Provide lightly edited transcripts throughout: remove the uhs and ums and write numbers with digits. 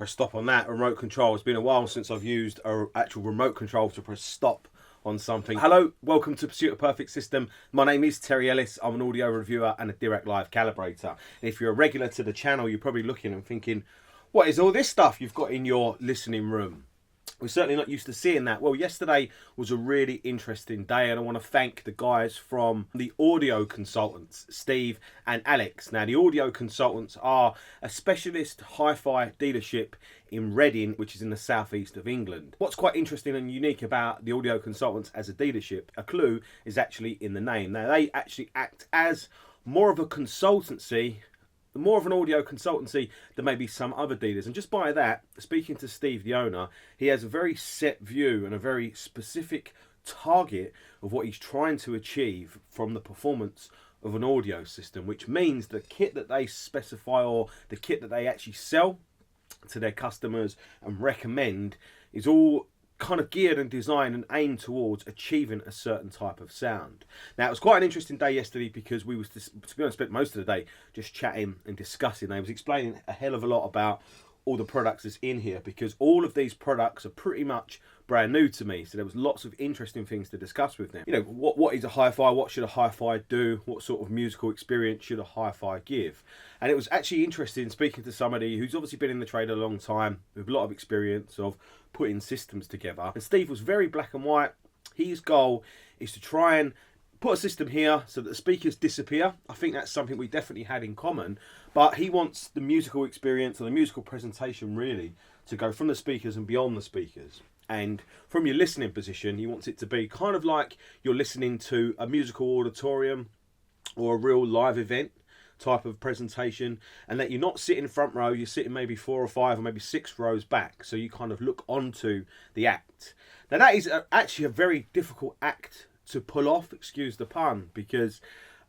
press stop on that remote control. It's been a while since I've used an actual remote control to press stop on something. Hello, welcome to Pursuit of Perfect System. My name is Terry Ellis. I'm an audio reviewer and a Dirac Live calibrator. And if you're a regular to the channel, you're probably looking and thinking, what is all this stuff you've got in your listening room? We're certainly not used to seeing that. Well, yesterday was a really interesting day, and I want to thank the guys from the audio consultants, Steve and Alex. Now, the audio consultants are a specialist hi-fi dealership in Reading, which is in the southeast of England. What's quite interesting and unique about the audio consultants as a dealership, a clue, is actually in the name. Now, they actually act as more of a consultancy, more of an audio consultancy than maybe some other dealers. And just by that, speaking to Steve, the owner, he has a very set view and a very specific target of what he's trying to achieve from the performance of an audio system, which means the kit that they specify or the kit that they actually sell to their customers and recommend is all kind of geared and designed and aimed towards achieving a certain type of sound. Now, it was quite an interesting day yesterday because we was, to be honest, spent most of the day just chatting and discussing. They was explaining a hell of a lot about all the products that's in here, because all of these products are pretty much brand new to me. So there was lots of interesting things to discuss with them. You know, what is a hi-fi? What should a hi-fi do? What sort of musical experience should a hi-fi give? And it was actually interesting speaking to somebody who's obviously been in the trade a long time with a lot of experience of putting systems together. And Steve was very black and white. His goal is to try and put a system here so that the speakers disappear. I think that's something we definitely had in common, but he wants the musical experience or the musical presentation really to go from the speakers and beyond the speakers. And from your listening position, he wants it to be kind of like you're listening to a musical auditorium or a real live event type of presentation, and that you're not sitting front row, you're sitting maybe 4 or 5 or maybe 6 rows back, so you kind of look onto the act. Now, that is actually a very difficult act to pull off, excuse the pun, because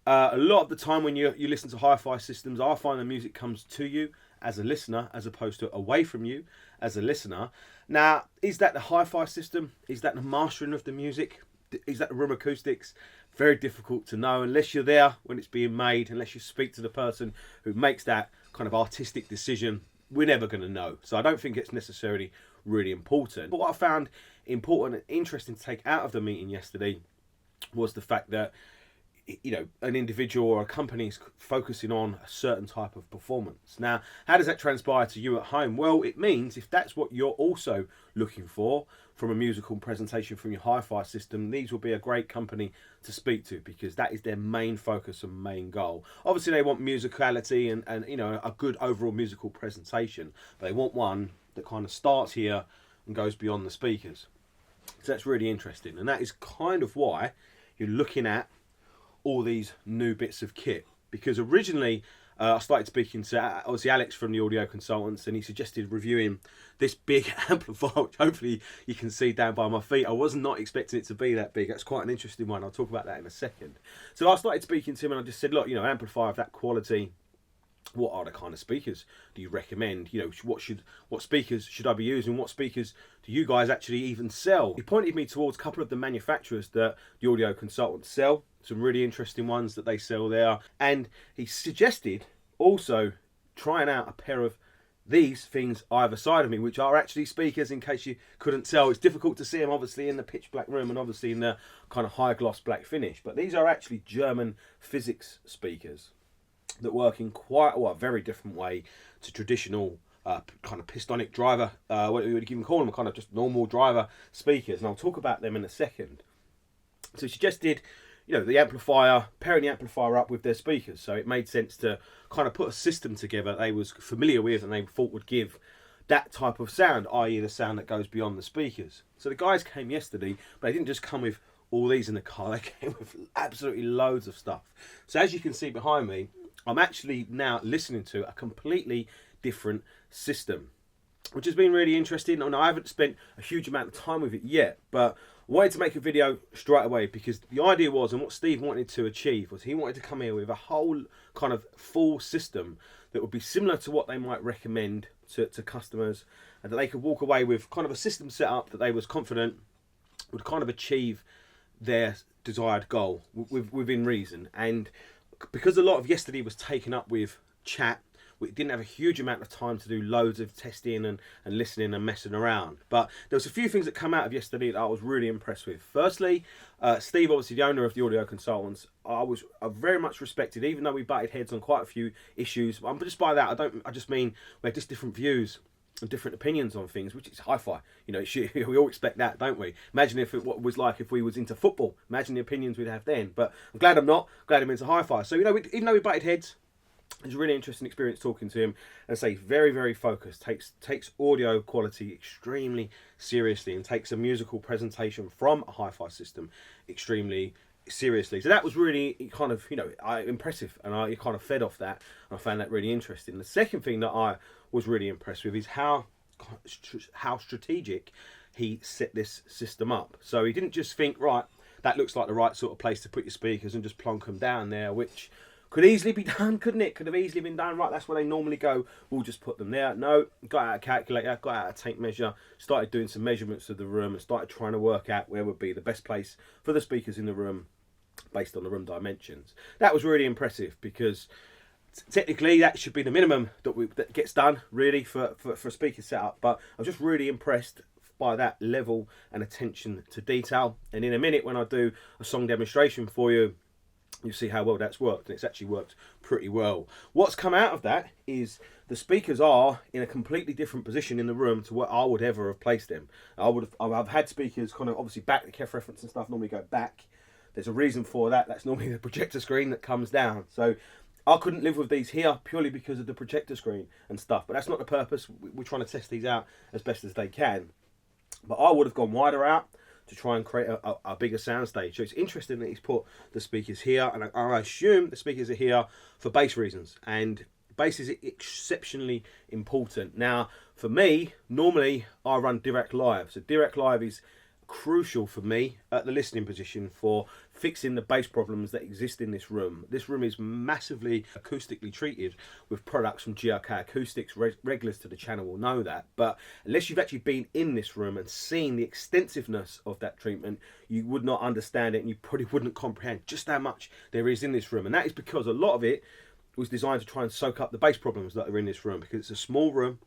a lot of the time when you listen to hi-fi systems, I find the music comes to you as a listener as opposed to away from you as a listener. Now, is that the hi-fi system? Is that the mastering of the music? Is that the room acoustics? Very difficult to know unless you're there when it's being made, unless you speak to the person who makes that kind of artistic decision. We're never going to know. So I don't think it's necessarily really important. But what I found important and interesting to take out of the meeting yesterday was the fact that, you know, an individual or a company is focusing on a certain type of performance. Now, how does that transpire to you at home? Well, it means if that's what you're also looking for from a musical presentation from your hi-fi system, these will be a great company to speak to, because that is their main focus and main goal. Obviously, they want musicality and you know, a good overall musical presentation, but they want one that kind of starts here and goes beyond the speakers. So that's really interesting, and that is kind of why you're looking at all these new bits of kit. Because originally I started speaking to obviously Alex from the audio consultants, and he suggested reviewing this big amplifier, which hopefully you can see down by my feet. I was not expecting it to be that big. That's quite an interesting one. I'll talk about that in a second. So I started speaking to him and I just said, look, you know, amplifier of that quality, what are the kind of speakers do you recommend? You know, what speakers should I be using? What speakers do you guys actually even sell? He pointed me towards a couple of the manufacturers that the audio consultants sell, some really interesting ones that they sell there. And he suggested also trying out a pair of these things either side of me, which are actually speakers, in case you couldn't tell. It's difficult to see them obviously in the pitch black room and obviously in the kind of high gloss black finish, but these are actually German Physiks speakers that work in quite a very different way to traditional kind of pistonic driver, what you would even call them, kind of just normal driver speakers, and I'll talk about them in a second. So he suggested, you know, the amplifier, pairing the amplifier up with their speakers, so it made sense to kind of put a system together they was familiar with and they thought would give that type of sound, i.e. the sound that goes beyond the speakers. So the guys came yesterday, but they didn't just come with all these in the car, they came with absolutely loads of stuff. So as you can see behind me, I'm actually now listening to a completely different system, which has been really interesting. And I haven't spent a huge amount of time with it yet, but I wanted to make a video straight away because the idea was, and what Steve wanted to achieve was, he wanted to come here with a whole kind of full system that would be similar to what they might recommend to customers, and that they could walk away with kind of a system set up that they was confident would kind of achieve their desired goal within reason. And because a lot of yesterday was taken up with chat, we didn't have a huge amount of time to do loads of testing and listening and messing around. But there was a few things that come out of yesterday that I was really impressed with. Firstly, Steve, obviously the owner of the Audio Consultants, I very much respected, even though we butted heads on quite a few issues. But just by that, I just mean we had just different views and different opinions on things, which is hi-fi. You know, we all expect that, don't we? Imagine what it was like if we was into football. Imagine the opinions we'd have then. But I'm glad I'm not. Glad I'm into hi-fi. So, you know, even though we butted heads, it was a really interesting experience talking to him. And say, very, very focused. Takes audio quality extremely seriously and takes a musical presentation from a hi-fi system extremely seriously. So that was really kind of, you know, impressive, and I kind of fed off that, and I found that really interesting. The second thing that I was really impressed with is how strategic he set this system up. So he didn't just think, right, that looks like the right sort of place to put your speakers and just plonk them down there, which could easily be done, couldn't it? Could have easily been done. Right, that's where they normally go. We'll just put them there. No, got out a calculator, got out a tape measure, started doing some measurements of the room, and started trying to work out where would be the best place for the speakers in the room based on the room dimensions. That was really impressive, because technically that should be the minimum that gets done really for a speaker setup. But I was just really impressed by that level and attention to detail. And in a minute, when I do a song demonstration for you, you see how well that's worked, and it's actually worked pretty well. What's come out of that is the speakers are in a completely different position in the room to what I would ever have placed them. I've had speakers kind of obviously back, the KEF reference and stuff normally go back. There's a reason for that. That's normally the projector screen that comes down. So I couldn't live with these here purely because of the projector screen and stuff. But that's not the purpose. We're trying to test these out as best as they can. But I would have gone wider out to try and create a bigger sound stage. So it's interesting that he's put the speakers here, and I assume the speakers are here for bass reasons, and bass is exceptionally important. Now, for me, normally I run Dirac Live, so Dirac Live is crucial for me at the listening position for fixing the bass problems that exist in this room. This room is massively acoustically treated with products from GRK Acoustics. Regulars to the channel will know that, but unless you've actually been in this room and seen the extensiveness of that treatment, you would not understand it, and you probably wouldn't comprehend just how much there is in this room. And that is because a lot of it was designed to try and soak up the bass problems that are in this room, because it's a small room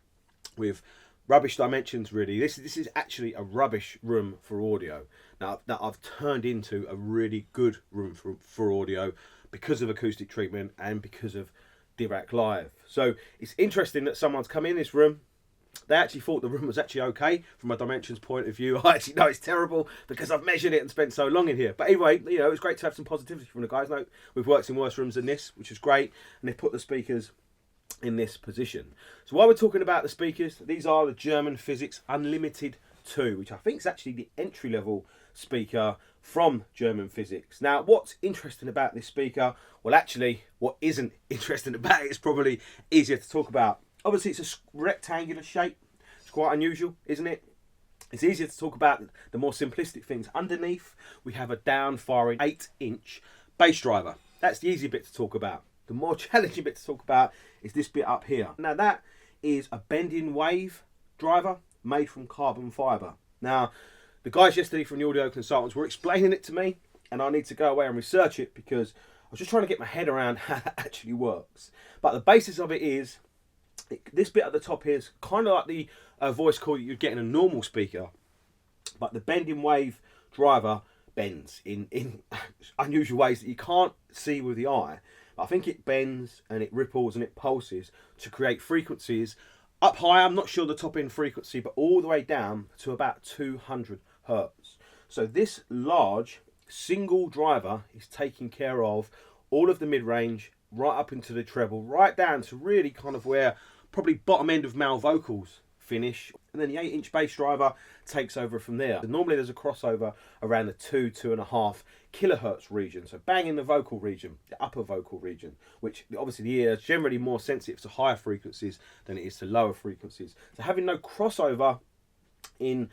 with rubbish dimensions, really. This is actually a rubbish room for audio. Now, that I've turned into a really good room for audio because of acoustic treatment and because of Dirac Live. So it's interesting that someone's come in this room. They actually thought the room was actually okay from a dimensions point of view. I actually know it's terrible because I've measured it and spent so long in here. But anyway, you know, it's great to have some positivity from the guys. No, we've worked in worse rooms than this, which is great. And they've put the speakers in this position. So while we're talking about the speakers, these are the German Physiks Unlimited 2, which I think is actually the entry-level speaker from German Physiks. Now, what's interesting about this speaker? Well, actually, what isn't interesting about it is probably easier to talk about. Obviously, it's a rectangular shape. It's quite unusual, isn't it? It's easier to talk about the more simplistic things. Underneath, we have a down-firing 8-inch bass driver. That's the easy bit to talk about. The more challenging bit to talk about is this bit up here. Now, that is a bending wave driver made from carbon fibre. Now, the guys yesterday from the Audio Consultants were explaining it to me, and I need to go away and research it because I was just trying to get my head around how that actually works. But the basis of it is, this bit at the top here is kind of like the voice coil you'd get in a normal speaker, but the bending wave driver bends in unusual ways that you can't see with the eye. I think it bends and it ripples and it pulses to create frequencies up high. I'm not sure the top end frequency, but all the way down to about 200 hertz. So this large single driver is taking care of all of the mid-range, right up into the treble, right down to really kind of where probably bottom end of male vocals finish, and then the 8-inch bass driver takes over from there. And normally there's a crossover around the 2.5 kilohertz region, so bang in the vocal region, the upper vocal region, which obviously the ear is generally more sensitive to higher frequencies than it is to lower frequencies. So having no crossover in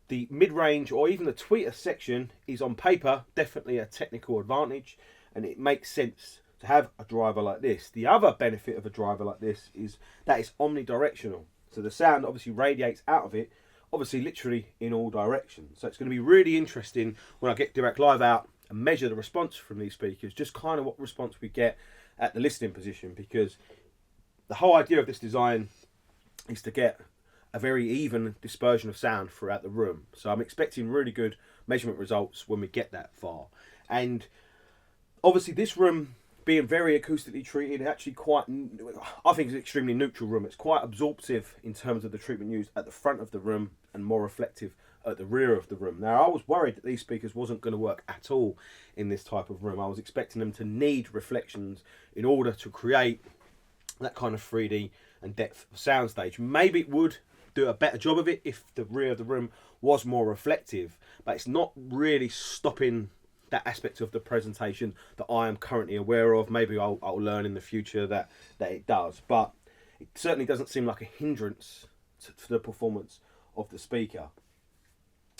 the mid-range or even the tweeter section is on paper definitely a technical advantage, and it makes sense to have a driver like this. The other benefit of a driver like this is that it's omnidirectional. So the sound obviously radiates out of it, obviously literally in all directions. So it's going to be really interesting when I get Dirac Live out and measure the response from these speakers, just kind of what response we get at the listening position, because the whole idea of this design is to get a very even dispersion of sound throughout the room. So I'm expecting really good measurement results when we get that far. And obviously this room being very acoustically treated, actually quite, I think it's an extremely neutral room. It's quite absorptive in terms of the treatment used at the front of the room and more reflective at the rear of the room. Now, I was worried that these speakers wasn't going to work at all in this type of room. I was expecting them to need reflections in order to create that kind of 3D and depth of soundstage. Maybe it would do a better job of it if the rear of the room was more reflective, but it's not really stopping that aspect of the presentation that I am currently aware of. Maybe I'll learn in the future that it does, but it certainly doesn't seem like a hindrance to the performance of the speaker.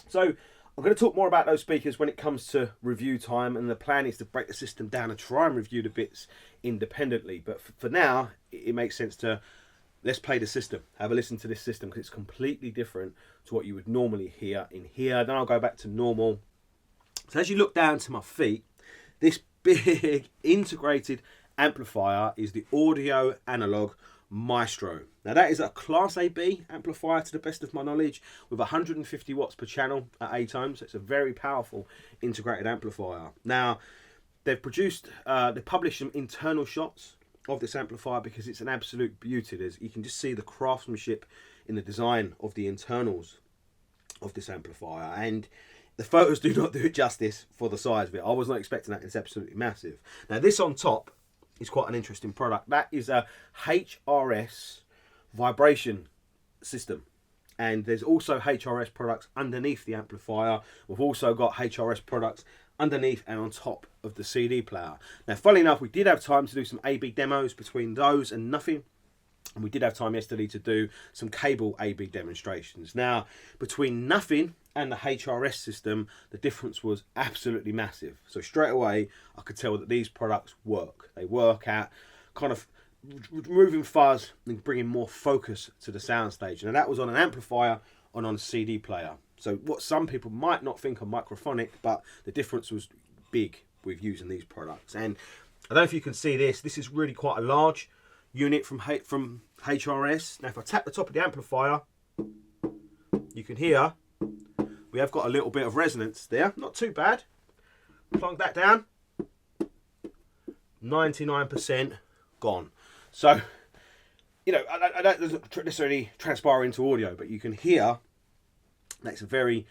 So I'm going to talk more about those speakers when it comes to review time, and the plan is to break the system down and try and review the bits independently. But for now, it makes sense to let's play the system, have a listen to this system, because it's completely different to what you would normally hear in here. Then I'll go back to normal. So as you look down to my feet, this big integrated amplifier is the Audio Analogue Maestro. Now that is a Class AB amplifier to the best of my knowledge, with 150 watts per channel at 8 ohms. So it's a very powerful integrated amplifier. Now they've published some internal shots of this amplifier because it's an absolute beauty. You can just see the craftsmanship in the design of the internals of this amplifier, and the photos do not do it justice for the size of it. I was not expecting that. It's absolutely massive. Now this on top is quite an interesting product. That is a HRS vibration system, and there's also HRS products underneath the amplifier. We've also got HRS products underneath and on top of the CD player. Now funnily enough, we did have time to do some AB demos between those and nothing, and we did have time yesterday to do some cable AB demonstrations. Now between nothing and the HRS system, the difference was absolutely massive. So straight away I could tell that these products work. They work at kind of removing fuzz and bringing more focus to the soundstage. And that was on an amplifier and on a CD player. So what some people might not think are microphonic, but the difference was big with using these products. And I don't know if you can see this. This is really quite a large unit from HRS. Now if I tap the top of the amplifier, you can hear we have got a little bit of resonance there. Not too bad. Plonk that down. 99% gone. So, you know, I don't necessarily transpire into audio, but you can hear that's a very,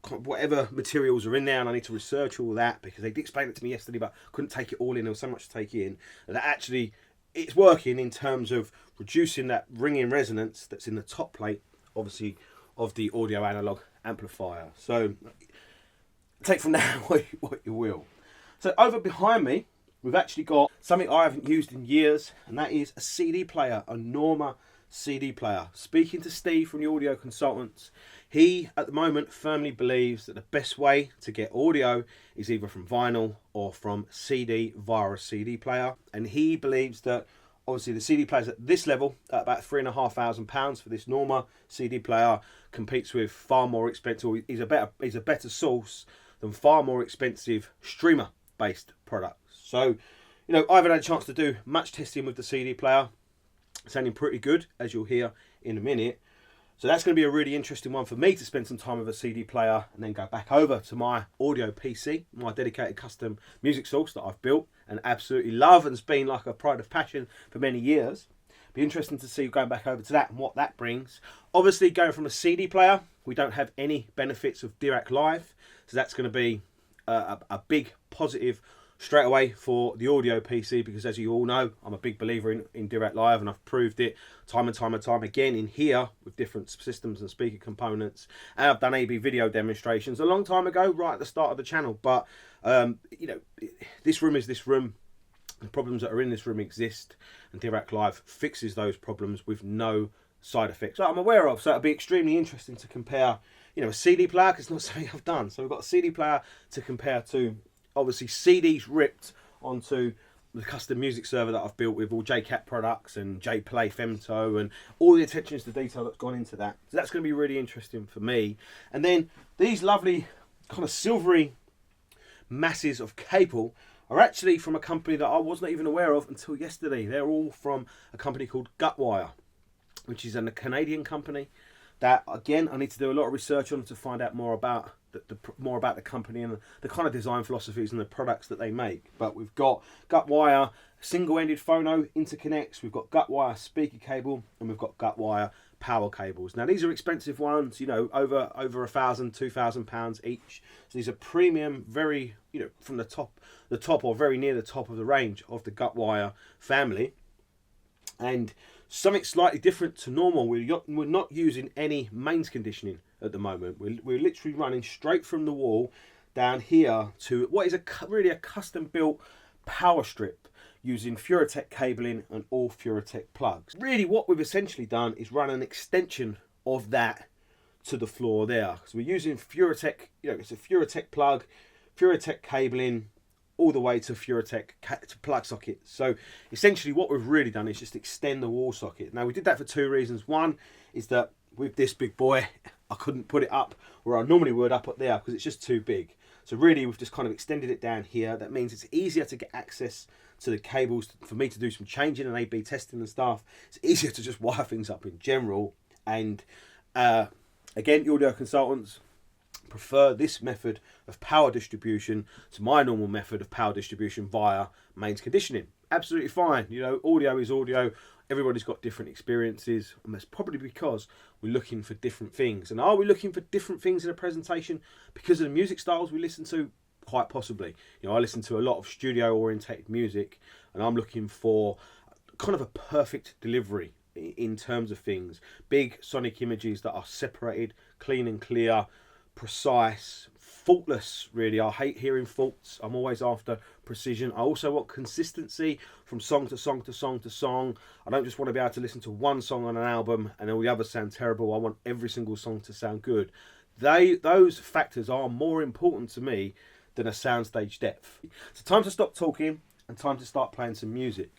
whatever materials are in there, and I need to research all that because they did explain it to me yesterday, but I couldn't take it all in. There was so much to take in. And that actually, it's working in terms of reducing that ringing resonance that's in the top plate, obviously, of the audio analog amplifier. So take from now what you will. So over behind me, we've actually got something I haven't used in years, and that is a CD player, a Norma CD player. Speaking to Steve from the Audio Consultants, he at the moment firmly believes that the best way to get audio is either from vinyl or from CD via a CD player, and he believes that obviously the CD players at this level, at about £3,500 for this Norma CD player, competes with far more expensive, is a better source than far more expensive streamer based products. So, you know, I haven't had a chance to do much testing with the CD player. It's sounding pretty good, as you'll hear in a minute. So that's going to be a really interesting one for me to spend some time with a CD player and then go back over to my audio PC, my dedicated custom music source that I've built and absolutely love, and it's been like a pride of passion for many years. Be interesting to see going back over to that and what that brings. Obviously, going from a CD player, we don't have any benefits of Dirac Live, so that's going to be a big positive straight away for the audio PC, because as you all know, I'm a big believer in Dirac Live, and I've proved it time and time again in here with different systems and speaker components. And I've done AB video demonstrations a long time ago, right at the start of the channel. But you know, this room is this room. The problems that are in this room exist, and Dirac Live fixes those problems with no side effects that I'm aware of. So it'll be extremely interesting to compare, you know, a CD player, because it's not something I've done. So we've got a CD player to compare to, obviously CDs ripped onto the custom music server that I've built with all JCat products and JPlay Femto and all the attention to detail that's gone into that. So that's going to be really interesting for me. And then these lovely kind of silvery masses of cable are actually from a company that I was not even aware of until yesterday. They're all from a company called Gutwire, which is a Canadian company that, again, I need to do a lot of research on to find out more about more about the company and the kind of design philosophies and the products that they make. But we've got Gutwire single-ended phono interconnects, we've got Gutwire speaker cable, and we've got Gutwire power cables. Now these are expensive ones, you know, over £1,000-2,000 each. So these are premium, very, you know, from the top or very near the top of the range of the Gutwire family. And something slightly different to normal, we're not using any mains conditioning at the moment. We're literally running straight from the wall down here to what is really a custom built power strip using Furatech cabling and all Furatech plugs. Really what we've essentially done is run an extension of that to the floor there. So we're using Furatech, you know, it's a Furatech plug, Furatech cabling, all the way to Furatech to plug socket. So essentially what we've really done is just extend the wall socket. Now we did that for two reasons. One is that with this big boy, I couldn't put it up where I normally would up there because it's just too big. So really we've just kind of extended it down here. That means it's easier to get access to the cables for me to do some changing and A/B testing and stuff. It's easier to just wire things up in general. And again, the audio consultants prefer this method of power distribution to my normal method of power distribution via mains conditioning. Absolutely fine. You know, audio is audio. Everybody's got different experiences, and that's probably because we're looking for different things. And are we looking for different things in a presentation because of the music styles we listen to? Quite possibly. You know, I listen to a lot of studio orientated music, and I'm looking for kind of a perfect delivery in terms of things. Big sonic images that are separated, clean and clear, precise, faultless. Really, I hate hearing faults. I'm always after precision. I also want consistency from song to song to song to song. I don't just want to be able to listen to one song on an album and all the others sound terrible. I want every single song to sound good. Those factors are more important to me than a soundstage depth. So time to stop talking and time to start playing some music.